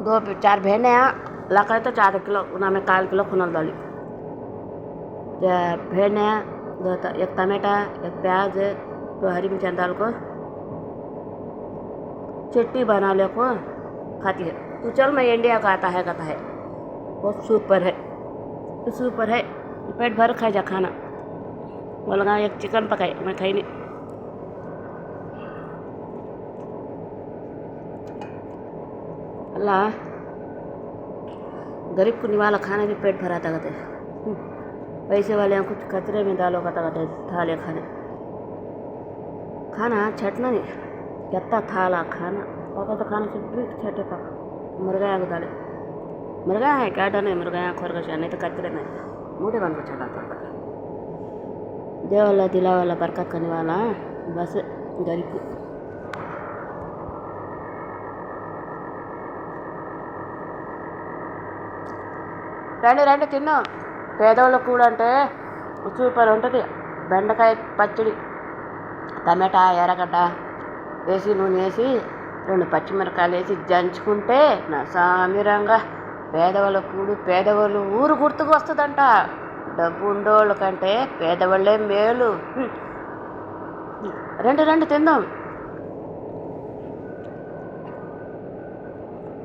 दो 4 बहनें हैं, लकड़े तो 4 किलो, उन्हें 1/4 किलो खुनल डाली। भेड़ है, एक टमाटा, एक प्याज, 2 हरी मिर्च डाल को चटनी बना ले को खाती है। तो चल मैं इंडिया का आता है कहता है, बहुत सुपर है, सुपर है, पेट भर खा जा खाना। वो लगा एक चिकन पकाए, मैं खाई नहीं। अल्लाह गरीब को निवाला खाना भी पेट भराता कहते हैं। पैसे वाले कुछ कचरे में डालो कहता कहते थाले खाने खाना छटना नहीं, कितना थाला खाना पका तो खाना सिर्फ छटे पका। मुर्गा को डाले, मुर्गा है क्या डर नहीं, मुर्गा खरगोश नहीं तो कचरे में मुझे बन को छटा पड़ता। दे वाला दिला वाला बरकत करने वाला बस गरीब को। రండి రండి తిన్నాం. పేదవాళ్ళకు కూడా అంటే సూపర్ ఉంటుంది. బెండకాయ పచ్చడి, టమాటా, ఎర్రగడ్డ వేసి నూనె వేసి 2 పచ్చిమిరకాయలు వేసి దంచుకుంటే నా సామిరంగా పేదవాళ్ళ కూడు, పేదవాళ్ళు ఊరు గుర్తుకు వస్తుందంట. డబ్బు ఉండేవాళ్ళ కంటే పేదవాళ్ళే మేలు. రండి రండి తిందాం.